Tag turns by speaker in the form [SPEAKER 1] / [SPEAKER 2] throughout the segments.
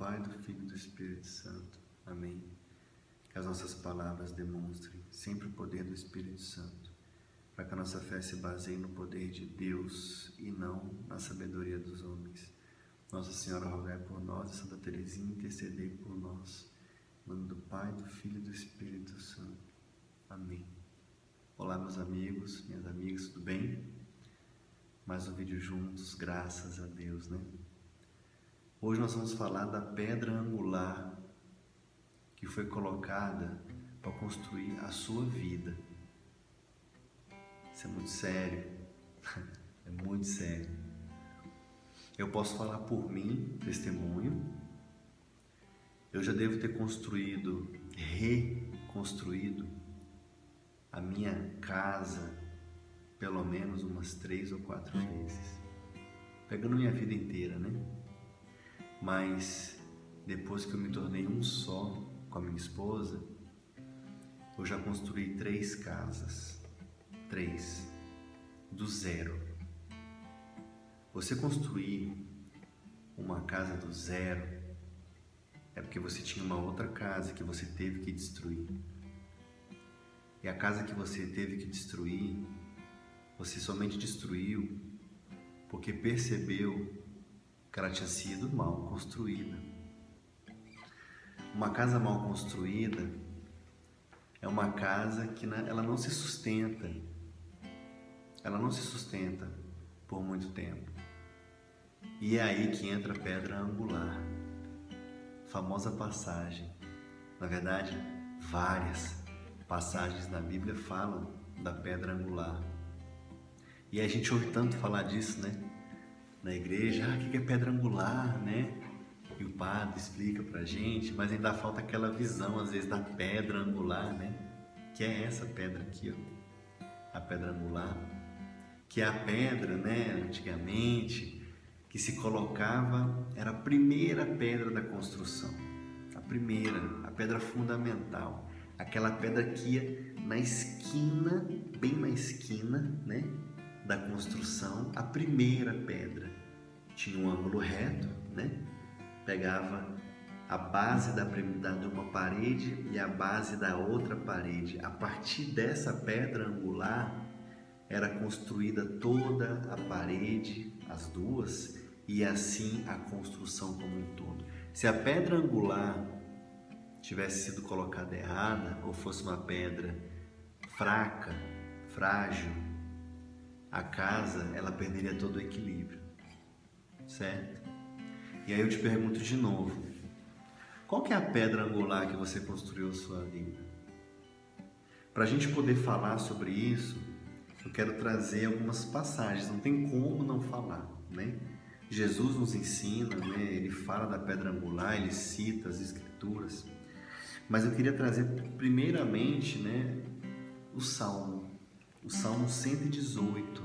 [SPEAKER 1] Pai, do Filho e do Espírito Santo. Amém. Que as nossas palavras demonstrem sempre o poder do Espírito Santo, para que a nossa fé se baseie no poder de Deus e não na sabedoria dos homens. Nossa Senhora, rogai por nós, e Santa Teresinha, intercedei por nós. Em nome do Pai, do Filho e do Espírito Santo. Amém. Olá, meus amigos, minhas amigas, tudo bem? Mais um vídeo juntos, graças a Deus, né? Hoje nós vamos falar da pedra angular que foi colocada para construir a sua vida. Isso é muito sério, é muito sério. Eu posso falar por mim, testemunho. Eu já devo ter reconstruído a minha casa pelo menos umas 3 ou 4 vezes, pegando minha vida inteira, né? Mas depois que eu me tornei um só com a minha esposa, eu já construí 3 casas, 3, do zero. Você construir uma casa do zero é porque você tinha uma outra casa que você teve que destruir. E a casa que você teve que destruir, você somente destruiu porque percebeu que ela tinha sido mal construída. Uma casa mal construída é uma casa que ela não se sustenta. Ela não se sustenta por muito tempo. E é aí que entra a pedra angular. Famosa passagem. Na verdade, várias passagens na Bíblia falam da pedra angular. E a gente ouve tanto falar disso, né? Na igreja, o que é pedra angular, né? E o padre explica pra gente, mas ainda falta aquela visão, às vezes, da pedra angular, né? Que é essa pedra aqui, ó, a pedra angular, que é a pedra, né, antigamente, que se colocava, era a primeira pedra da construção, a primeira, a pedra fundamental, aquela pedra que ia na esquina, bem na esquina, né, da construção, a primeira pedra. Tinha um ângulo reto, né? Pegava a base de uma parede e a base da outra parede. A partir dessa pedra angular era construída toda a parede, as duas, e assim a construção como um todo. Se a pedra angular tivesse sido colocada errada ou fosse uma pedra fraca, frágil, a casa ela perderia todo o equilíbrio, certo? E aí eu te pergunto de novo, qual que é a pedra angular que você construiu a sua vida? Para a gente poder falar sobre isso, eu quero trazer algumas passagens, não tem como não falar, né? Jesus nos ensina, né? Ele fala da pedra angular, ele cita as escrituras, mas eu queria trazer primeiramente, né, o Salmo 118,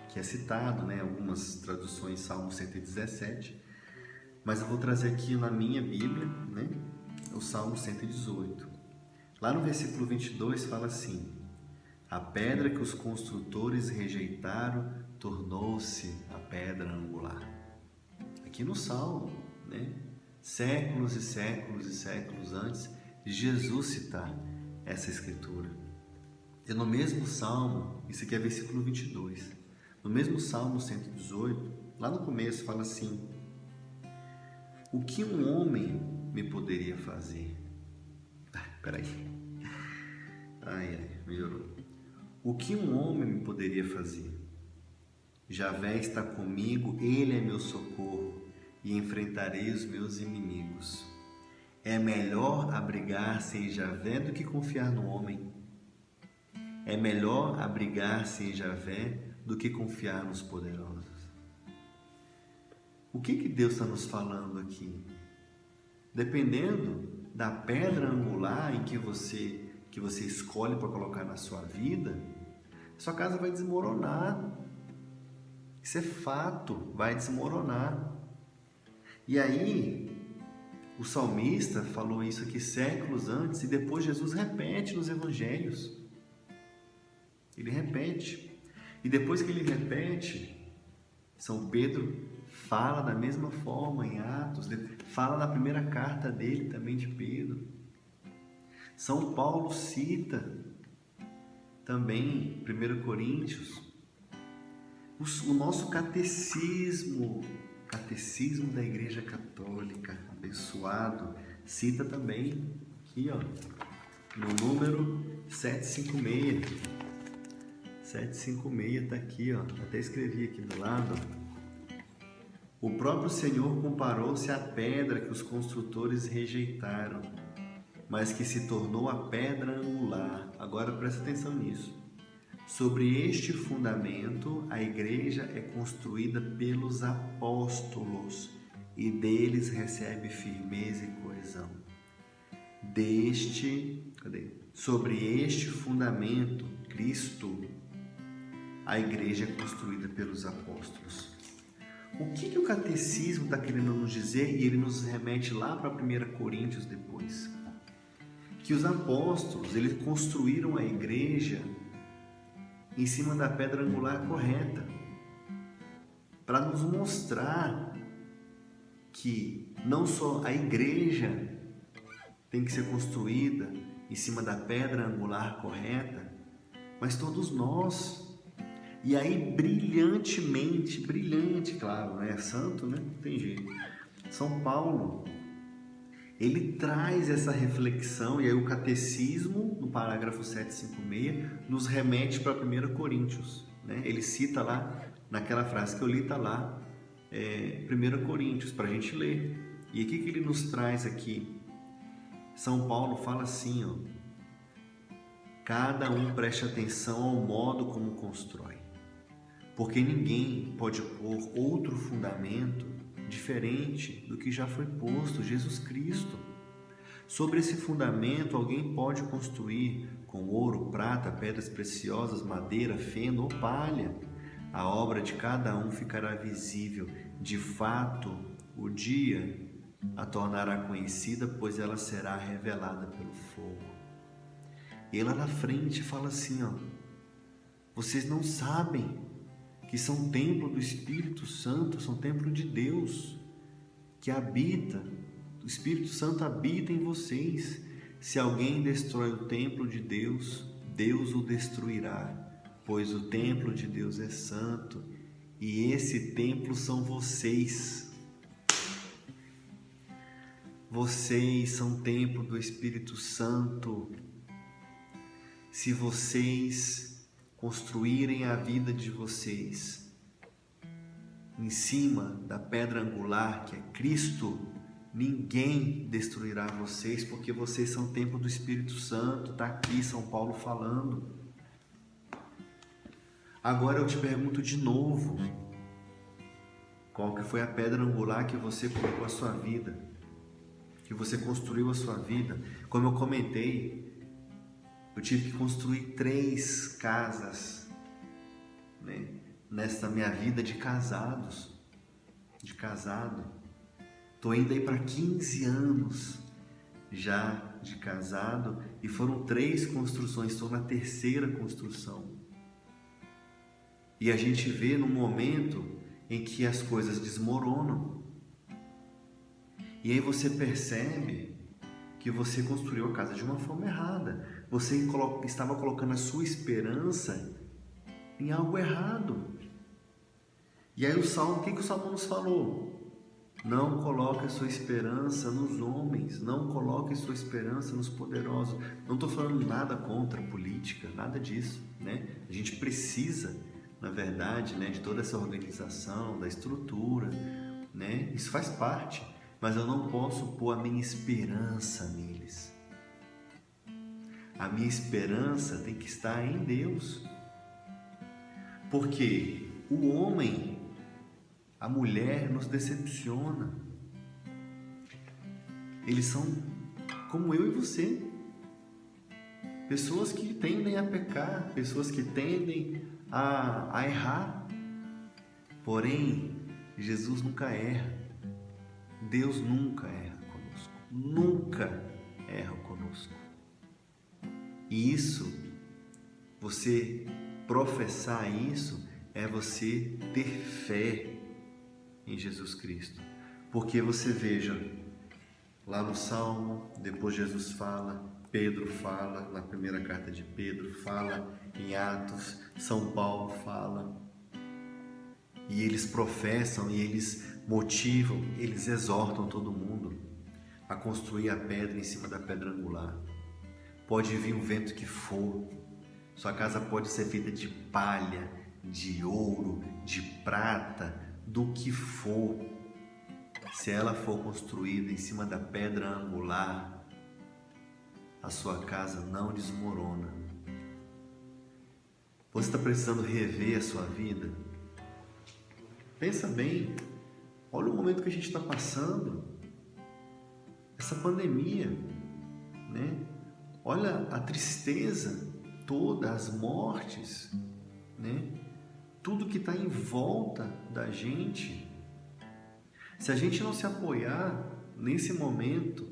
[SPEAKER 1] que é citado, né, algumas traduções, Salmo 117, mas eu vou trazer aqui na minha Bíblia, né, o Salmo 118. Lá no versículo 22 fala assim: a pedra que os construtores rejeitaram tornou-se a pedra angular. Aqui no Salmo, né, séculos e séculos e séculos antes de Jesus citar essa escritura. E no mesmo Salmo, isso aqui é versículo 22, no mesmo Salmo 118, lá no começo fala assim: o que um homem me poderia fazer? Peraí. Melhorou. O que um homem me poderia fazer? Javé está comigo, ele é meu socorro, e enfrentarei os meus inimigos. É melhor abrigar-se em Javé do que confiar no homem. É melhor abrigar-se em Javé do que confiar nos poderosos. O que Deus está nos falando aqui? Dependendo da pedra angular em que você escolhe para colocar na sua vida, sua casa vai desmoronar. Isso é fato, vai desmoronar. E aí, o salmista falou isso aqui séculos antes e depois Jesus repete nos evangelhos. Ele repete. E depois que ele repete, São Pedro fala da mesma forma em Atos, fala na primeira carta dele também de Pedro. São Paulo cita também 1 Coríntios, o nosso catecismo da Igreja Católica, abençoado, cita também aqui, ó, no número 756. 756 está aqui, ó, até escrevi aqui do lado. O próprio Senhor comparou-se à pedra que os construtores rejeitaram, mas que se tornou a pedra angular. Agora presta atenção nisso. Sobre este fundamento, a igreja é construída pelos apóstolos e deles recebe firmeza e coesão. Sobre este fundamento, Cristo, a igreja é construída pelos apóstolos. O que o catecismo está querendo nos dizer? E ele nos remete lá para 1 Coríntios depois. Que os apóstolos, eles construíram a igreja em cima da pedra angular correta, para nos mostrar que não só a igreja tem que ser construída em cima da pedra angular correta, mas todos nós. E aí brilhante, claro, né? Santo, né? Não tem jeito. São Paulo, ele traz essa reflexão, e aí o catecismo, no parágrafo 756, nos remete para 1 Coríntios, né? Ele cita lá, naquela frase que eu li, está lá, 1 Coríntios, para a gente ler. E o que ele nos traz aqui? São Paulo fala assim, ó, cada um preste atenção ao modo como constrói, porque ninguém pode pôr outro fundamento diferente do que já foi posto, Jesus Cristo. Sobre esse fundamento, alguém pode construir com ouro, prata, pedras preciosas, madeira, feno ou palha. A obra de cada um ficará visível. De fato, o dia a tornará conhecida, pois ela será revelada pelo fogo. E lá na frente fala assim, ó, vocês não sabem que são templo do Espírito Santo, são templo de Deus, que habita, o Espírito Santo habita em vocês. Se alguém destrói o templo de Deus, Deus o destruirá, pois o templo de Deus é santo, e esse templo são vocês. Vocês são templo do Espírito Santo. Se vocês construírem a vida de vocês em cima da pedra angular que é Cristo, ninguém destruirá vocês, porque vocês são templo do Espírito Santo. Está aqui São Paulo falando. Agora eu te pergunto de novo, qual que foi a pedra angular que você colocou a sua vida, que você construiu a sua vida? Como eu comentei, eu tive que construir 3 casas, né, nesta minha vida de casado. Estou indo aí para 15 anos já de casado e foram 3 construções, estou na 3ª construção. E a gente vê num momento em que as coisas desmoronam. E aí você percebe que você construiu a casa de uma forma errada. Você estava colocando a sua esperança em algo errado. E aí o que o Salmo nos falou? Não coloque a sua esperança nos homens, não coloque a sua esperança nos poderosos. Não estou falando nada contra a política, nada disso, né? A gente precisa, na verdade, né, de toda essa organização, da estrutura, né? Isso faz parte, mas eu não posso pôr a minha esperança neles. A minha esperança tem que estar em Deus. Porque o homem, a mulher nos decepciona. Eles são como eu e você. Pessoas que tendem a pecar, pessoas que tendem a errar. Porém, Jesus nunca erra. Deus nunca erra conosco. Nunca erra conosco. E isso, você professar isso, é você ter fé. em Jesus Cristo. Porque você veja, lá no Salmo, depois Jesus fala, Pedro fala, na primeira carta de Pedro fala, em Atos, São Paulo fala, e eles professam, e eles motivam, eles exortam todo mundo a construir a pedra em cima da pedra angular. Pode vir o vento que for, sua casa pode ser feita de palha, de ouro, de prata, do que for. Se ela for construída em cima da pedra angular, a sua casa não desmorona. Você está precisando rever a sua vida? Pensa bem, olha o momento que a gente está passando, essa pandemia, né? Olha a tristeza toda, as mortes, né? Tudo que está em volta da gente. Se a gente não se apoiar nesse momento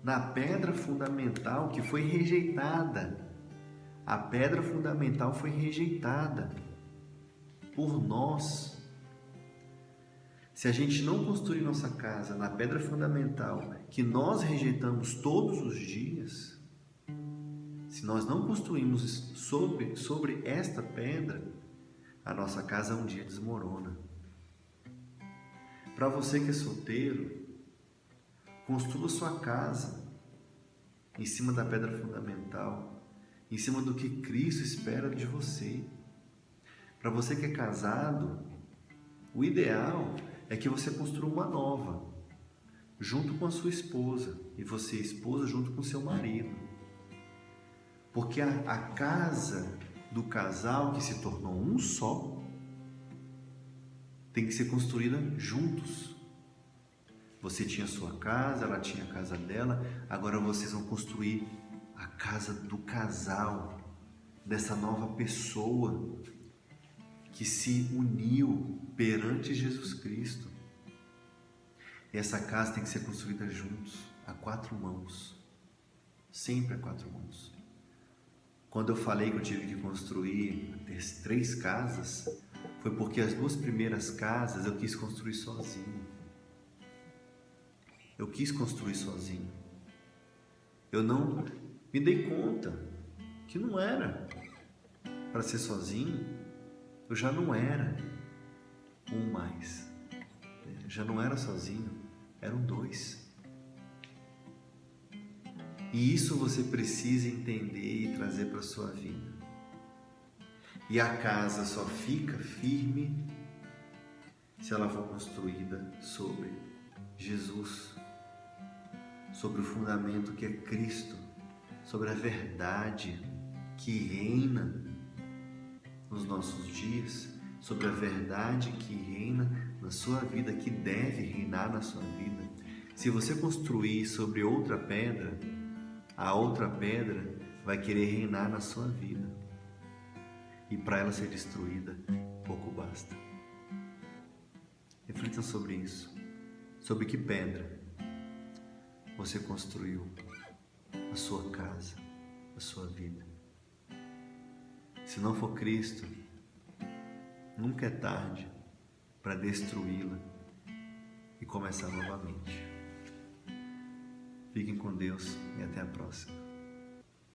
[SPEAKER 1] na pedra fundamental que foi rejeitada, a pedra fundamental foi rejeitada por nós. Se a gente não construir nossa casa na pedra fundamental que nós rejeitamos todos os dias, se nós não construímos sobre esta pedra, a nossa casa um dia desmorona. Para você que é solteiro, construa sua casa em cima da pedra fundamental, em cima do que Cristo espera de você. Para você que é casado, o ideal é que você construa uma nova, junto com a sua esposa, e você, esposa, junto com o seu marido. Porque a casa do casal que se tornou um só tem que ser construída juntos. Você tinha sua casa, ela tinha a casa dela, agora vocês vão construir a casa do casal, dessa nova pessoa que se uniu perante Jesus Cristo. E essa casa tem que ser construída juntos, a 4 mãos, sempre a 4 mãos. Quando eu falei que eu tive que construir 3 casas, foi porque as 2 primeiras casas eu quis construir sozinho. Eu quis construir sozinho. Eu não me dei conta que não era para ser sozinho. Eu já não era um mais. Já não era sozinho, eram 2. E isso você precisa entender e trazer para a sua vida. E a casa só fica firme se ela for construída sobre Jesus, sobre o fundamento que é Cristo, sobre a verdade que reina nos nossos dias, sobre a verdade que reina na sua vida, que deve reinar na sua vida. Se você construir sobre outra pedra, a outra pedra vai querer reinar na sua vida. E para ela ser destruída, pouco basta. Reflita sobre isso. Sobre que pedra você construiu a sua casa, a sua vida. Se não for Cristo, nunca é tarde para destruí-la e começar novamente. Fiquem com Deus e até a próxima.